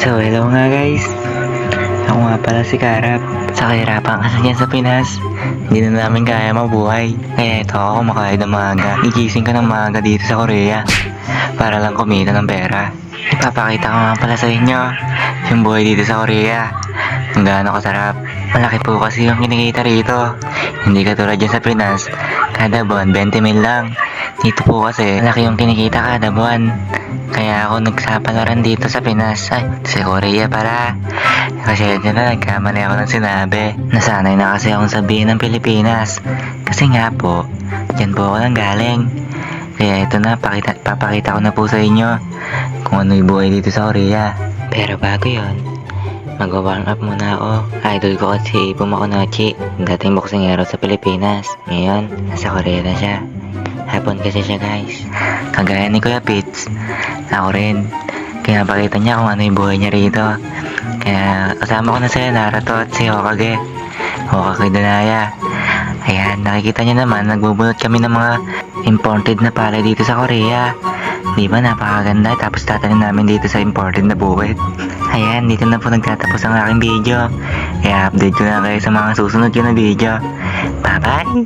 So, hello nga guys. Ako nga pala si Karap. Sa kahirapan kasi dyan sa Pinas, hindi na namin kaya mabuhay. Kaya ito ako kumakain ng maaga. Igising ka ng maaga dito sa Korea para lang kumita ng pera. Ipapakita ko nga pala sa inyo yung buhay dito sa Korea. Kung gaano kasarap. Malaki po kasi yung kinikita rito. Hindi katulad dyan sa Pinas, kada buwan 20 mil lang. Dito po kasi malaki yung kinikita kada buwan. Kaya ako nagsapalaran dito sa Pinas. Ay, sa Korea para. Kasi dyan na nagkamali ako ng sinabi. Nasanay na kasi akong sabihin ng Pilipinas. Kasi nga po, dyan po ako nang galing. Kaya ito na, papakita ko na po sa inyo kung ano yung buhay dito sa Korea. Pero bago yon, mag-warm up muna ako. Idol ko kasi Pumakunochi, dating boksingero sa Pilipinas. Ngayon, nasa Korea na siya. Hapon kasi siya guys. Kagaya ni Kuya Pitts, ako rin. Kaya pakita niya kung ano yung buhay niya rito. Kaya kasama ko na si Naruto at si Hokage. Hokage Danaya. Ayan, nakikita niyo naman, nagbubunot kami ng mga imported na palay dito sa Korea. Di ba napakaganda? Tapos tatanim namin dito sa imported na buwet. Ayan, dito na po nagtatapos ang aking video. Kaya update ko na kayo sa mga susunod ko na video. Bye-bye!